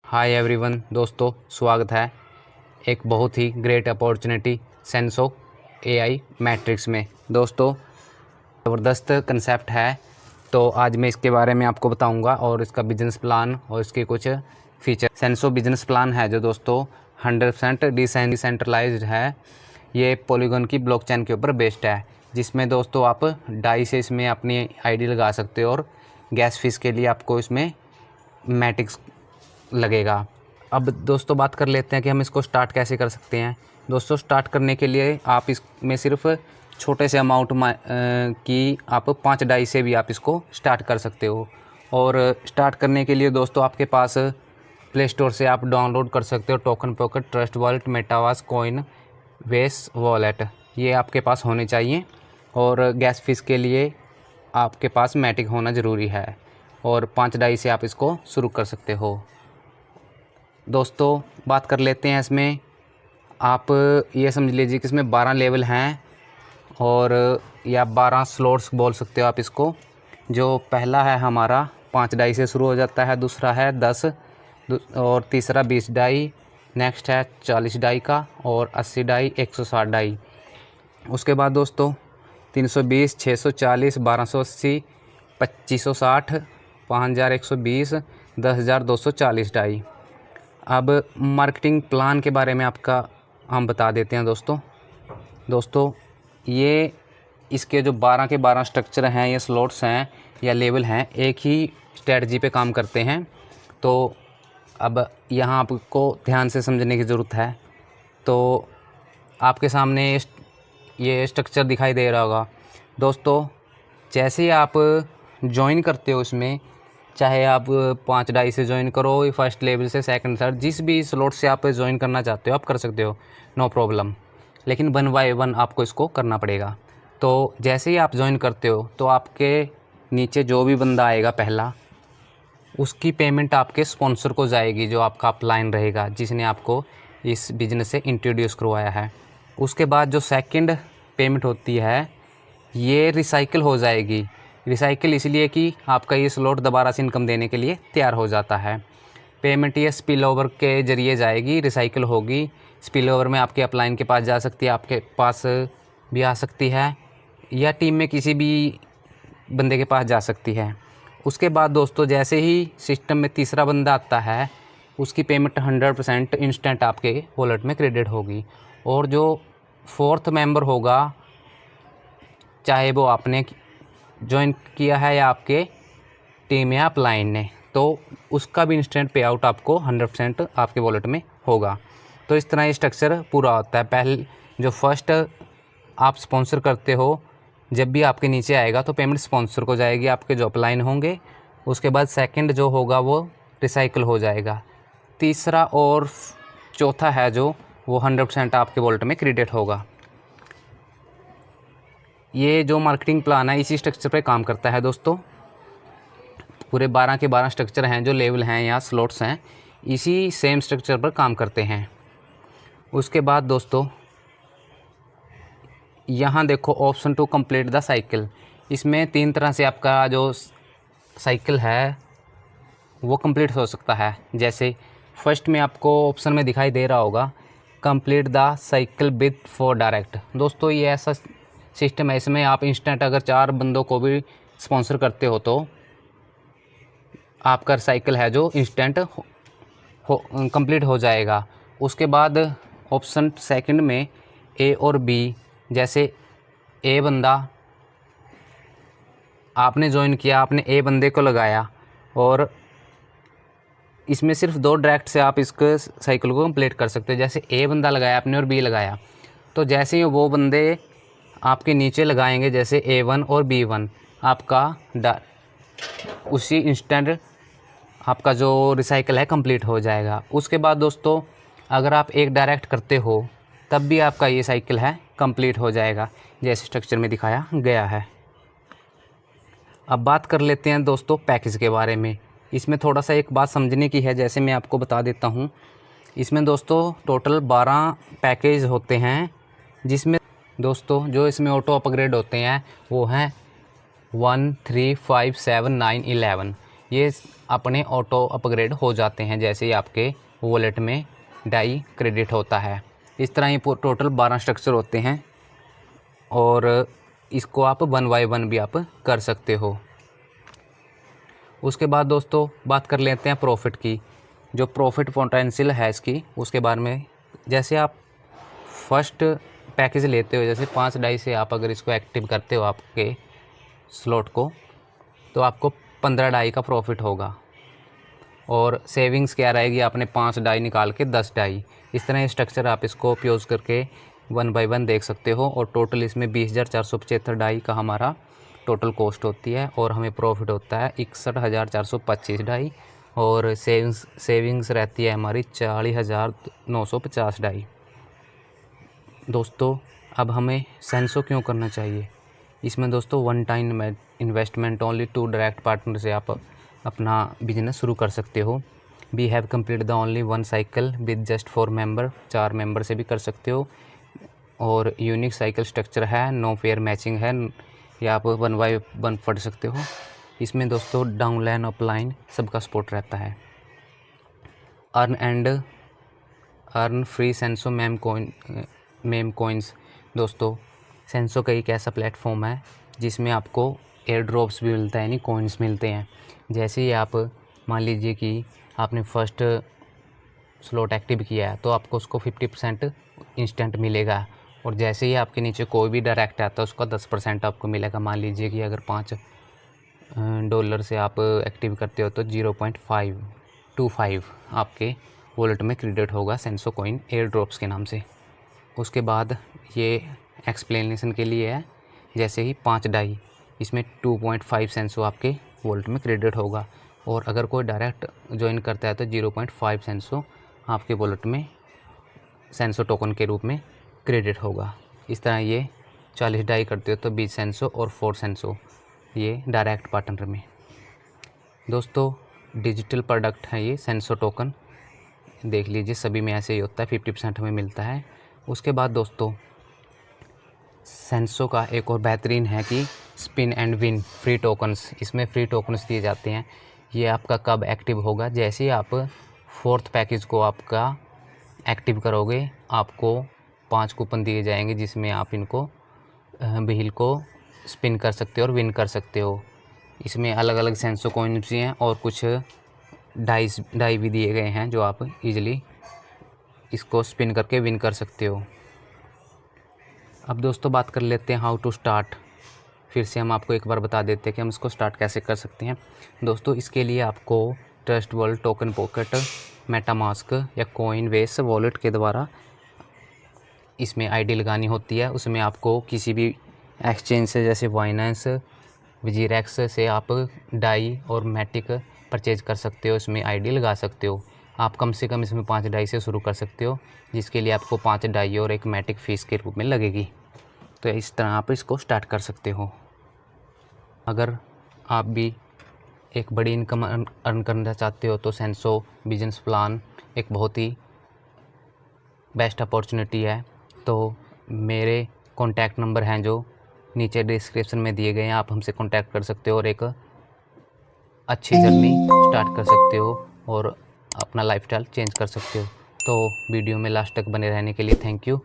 Hi everyone दोस्तों, स्वागत है एक बहुत ही ग्रेट अपॉर्चुनिटी सेंसो एआई मैट्रिक्स में। दोस्तों, ज़बरदस्त कंसेप्ट है, तो आज मैं इसके बारे में आपको बताऊंगा और इसका बिजनेस प्लान और इसके कुछ फीचर। सेंसो बिजनेस प्लान है जो दोस्तों 100% डिसेंट्रलाइज्ड है। ये पॉलीगॉन की ब्लॉकचेन के ऊपर बेस्ड है, जिसमें दोस्तों आप डाई से इसमें अपनी आईडी लगा सकते हो और गैस फीस के लिए आपको इसमें मैट्रिक्स लगेगा। अब दोस्तों बात कर लेते हैं कि हम इसको स्टार्ट कैसे कर सकते हैं। दोस्तों, स्टार्ट करने के लिए आप इसमें सिर्फ छोटे से अमाउंट की आप 5 डाई से भी आप इसको स्टार्ट कर सकते हो। और स्टार्ट करने के लिए दोस्तों आपके पास प्ले स्टोर से आप डाउनलोड कर सकते हो टोकन पॉकेट, ट्रस्ट वॉलेट, मेटावास, कॉइन बेस वॉलेट, ये आपके पास होने चाहिए। और गैस फीस के लिए आपके पास मैटिक होना ज़रूरी है और 5 डाई से आप इसको शुरू कर सकते हो। दोस्तों बात कर लेते हैं इसमें, आप ये समझ लीजिए कि इसमें 12 लेवल हैं और या 12 स्लॉट्स बोल सकते हो आप इसको। जो पहला है हमारा 5 डाई से शुरू हो जाता है, दूसरा है 10 और तीसरा 20 डाई, नेक्स्ट है 40 डाई का और 80 डाई, 160 डाई। उसके बाद दोस्तों 320, 640, 1280, 2560, 5120, 10,240 डाई। अब मार्केटिंग प्लान के बारे में हम बता देते हैं दोस्तों ये इसके जो 12 के 12 स्ट्रक्चर हैं या स्लॉट्स हैं या लेवल हैं, एक ही स्ट्रेटजी पे काम करते हैं। तो अब यहाँ आपको ध्यान से समझने की ज़रूरत है। तो आपके सामने ये स्ट्रक्चर दिखाई दे रहा होगा दोस्तों। जैसे ही आप ज्वाइन करते हो इसमें, चाहे आप 5 डाई से ज्वाइन करो, फर्स्ट लेवल से, सेकंड, थर्ड, जिस भी स्लॉट से आप ज्वाइन करना चाहते हो आप कर सकते हो, नो प्रॉब्लम। लेकिन 1 बाय 1 आपको इसको करना पड़ेगा। तो जैसे ही आप ज्वाइन करते हो तो आपके नीचे जो भी बंदा आएगा पहला, उसकी पेमेंट आपके स्पॉन्सर को जाएगी, जो आपका अपलाइन रहेगा जिसने आपको इस बिज़नेस से इंट्रोड्यूस करवाया है। उसके बाद जो सेकंड पेमेंट होती है ये रिसाइकिल हो जाएगी। रिसाइकिल इसलिए कि आपका ये स्लॉट दोबारा से इनकम देने के लिए तैयार हो जाता है। पेमेंट ये स्पिल ओवर के ज़रिए जाएगी, रिसाइकिल होगी। स्पिल ओवर में आपके अपलाइन के पास जा सकती है, आपके पास भी आ सकती है, या टीम में किसी भी बंदे के पास जा सकती है। उसके बाद दोस्तों जैसे ही सिस्टम में तीसरा बंदा आता है, उसकी पेमेंट 100% इंस्टेंट आपके वॉलेट में क्रेडिट होगी। और जो 4th मेंबर होगा, चाहे वो आपने ज्वाइन किया है या आपके टीम या अपलाइन ने, तो उसका भी इंस्टेंट पे आउट आपको 100% आपके वॉलेट में होगा। तो इस तरह ये स्ट्रक्चर पूरा होता है। पहले जो फर्स्ट आप स्पॉन्सर करते हो, जब भी आपके नीचे आएगा तो पेमेंट स्पॉन्सर को जाएगी, आपके जो अपलाइन होंगे। उसके बाद सेकंड जो होगा वो रिसाइकिल हो जाएगा। तीसरा और चौथा है जो वो 100% आपके वॉलेट में क्रेडिट होगा। ये जो मार्केटिंग प्लान है इसी स्ट्रक्चर पे काम करता है दोस्तों। पूरे 12 के 12 स्ट्रक्चर हैं, जो लेवल हैं या स्लॉट्स हैं, इसी सेम स्ट्रक्चर पर काम करते हैं। उसके बाद दोस्तों यहाँ देखो option to complete the cycle. इसमें 3 तरह से आपका जो साइकिल है वो कंप्लीट हो सकता है। जैसे फर्स्ट में आपको ऑप्शन में दिखाई दे रहा होगा complete the cycle with 4 direct. दोस्तों ये ऐसा सिस्टम है, इसमें आप इंस्टेंट अगर 4 बंदों को भी स्पॉन्सर करते हो तो आपका साइकिल है जो इंस्टेंट कंप्लीट हो जाएगा। उसके बाद ऑप्शन सेकंड में ए और बी, जैसे ए बंदा आपने ज्वाइन किया, आपने ए बंदे को लगाया और इसमें सिर्फ 2 डायरेक्ट से आप इसको साइकिल को कंप्लीट कर सकते हो। जैसे ए बंदा लगाया आपने और बी लगाया, तो जैसे ही वो बंदे आपके नीचे लगाएंगे, जैसे A1 और B1, आपका उसी इंस्टेंट आपका जो रिसाइकिल है कंप्लीट हो जाएगा। उसके बाद दोस्तों अगर आप एक डायरेक्ट करते हो तब भी आपका ये साइकिल है कंप्लीट हो जाएगा, जैसे स्ट्रक्चर में दिखाया गया है। अब बात कर लेते हैं दोस्तों पैकेज के बारे में। इसमें थोड़ा सा एक बात समझने की है, जैसे मैं आपको बता देता हूँ। इसमें दोस्तों टोटल 12 पैकेज होते हैं, जिसमें दोस्तों जो इसमें ऑटो अपग्रेड होते हैं वो हैं 1, 3, 5, 7, 9, 11। ये अपने ऑटो अपग्रेड हो जाते हैं जैसे ही आपके वॉलेट में डाई क्रेडिट होता है। इस तरह ये टोटल 12 स्ट्रक्चर होते हैं और इसको आप 1 बाय 1 भी आप कर सकते हो। उसके बाद दोस्तों बात कर लेते हैं प्रॉफिट की, जो प्रॉफिट पोटेंशियल है इसकी उसके बारे में। जैसे आप फर्स्ट पैकेज लेते हो, जैसे 5 डाई से आप अगर इसको एक्टिव करते हो आपके स्लॉट को, तो आपको 15 डाई का प्रॉफिट होगा। और सेविंग्स क्या रहेगी, आपने 5 डाई निकाल के 10 डाई, इस तरह स्ट्रक्चर आप इसको उपयोग करके 1 बाय 1 देख सकते हो। और टोटल इसमें 20,475 डाई का हमारा टोटल कॉस्ट होती है और हमें प्रॉफिट होता है 61,425 डाई। और सेविंग्स रहती है हमारी 40,950 डाई। दोस्तों अब हमें सेंसो क्यों करना चाहिए, इसमें दोस्तों 1 time investment only 2 direct partner से आप अपना बिजनेस शुरू कर सकते हो। We have complete the only 1 cycle with just 4 member, 4 member से भी कर सकते हो। और यूनिक साइकिल स्ट्रक्चर है, नो पेयर मैचिंग है, या आप 1 बाय 1 पढ़ सकते हो। इसमें दोस्तों डाउनलाइन अपलाइन सबका सपोर्ट रहता है। अर्न फ्री सेंसो मेम कॉइन्स। दोस्तों सेंसो का एक ऐसा प्लेटफॉर्म है जिसमें आपको एयर ड्रॉप्स भी मिलता है, यानी कॉइन्स मिलते हैं। जैसे ही आप मान लीजिए कि आपने फर्स्ट स्लॉट एक्टिव किया है तो आपको उसको 50% इंस्टेंट मिलेगा। और जैसे ही आपके नीचे कोई भी डायरेक्ट आता है उसका 10% आपको मिलेगा। मान लीजिए कि अगर $5 से आप एक्टिव करते हो तो 0.525 आपके वॉलेट में क्रेडिट होगा सेंसो कॉइन एयर ड्रॉप्स के नाम से। उसके बाद ये एक्सप्लेनेशन के लिए है, जैसे ही 5 डाई, इसमें 2.5 सेंसो आपके वॉलेट में क्रेडिट होगा। और अगर कोई डायरेक्ट ज्वाइन करता है तो 0.5 सेंसो आपके वॉलेट में सेंसो टोकन के रूप में क्रेडिट होगा। इस तरह ये 40 डाई करते हो तो 20 सेंसो और 4 सेंसो ये डायरेक्ट पार्टनर में। दोस्तों डिजिटल प्रोडक्ट है ये सेंसो टोकन, देख लीजिए सभी में ऐसे ही होता है, 50% हमें मिलता है। उसके बाद दोस्तों सेंसो का एक और बेहतरीन है कि spin and win free tokens, इसमें फ्री टोकन्स दिए जाते हैं। ये आपका कब एक्टिव होगा, जैसे ही आप 4th पैकेज को आपका एक्टिव करोगे आपको 5 कूपन दिए जाएंगे जिसमें आप इनको व्हील को स्पिन कर सकते हो और विन कर सकते हो। इसमें अलग अलग सेंसो कॉइन्स भी हैं और कुछ डाई भी दिए गए हैं जो आप इजीली इसको स्पिन करके विन कर सकते हो। अब दोस्तों बात कर लेते हैं हाउ टू स्टार्ट। फिर से हम आपको एक बार बता देते हैं कि हम इसको स्टार्ट कैसे कर सकते हैं। दोस्तों इसके लिए आपको trust world, token pocket, MetaMask या कॉइन बेस वॉलेट के द्वारा इसमें आईडी लगानी होती है। उसमें आपको किसी भी एक्सचेंज से जैसे बाइनेंस, विजिरेक्स से आप डाई और मैटिक परचेज कर सकते हो, इसमें आईडी लगा सकते हो। आप कम से कम इसमें 5 डाई से शुरू कर सकते हो, जिसके लिए आपको 5 डाई और एक मैटिक फ़ीस के रूप में लगेगी। तो इस तरह आप इसको स्टार्ट कर सकते हो। अगर आप भी एक बड़ी इनकम अर्न करना चाहते हो तो सेंसो बिजनेस प्लान एक बहुत ही बेस्ट अपॉर्चुनिटी है। तो मेरे कॉन्टैक्ट नंबर हैं जो नीचे डिस्क्रिप्शन में दिए गए हैं, आप हमसे कॉन्टैक्ट कर सकते हो और एक अच्छी जर्नी स्टार्ट कर सकते हो और अपना लाइफस्टाइल चेंज कर सकते हो। तो वीडियो में लास्ट तक बने रहने के लिए थैंक यू।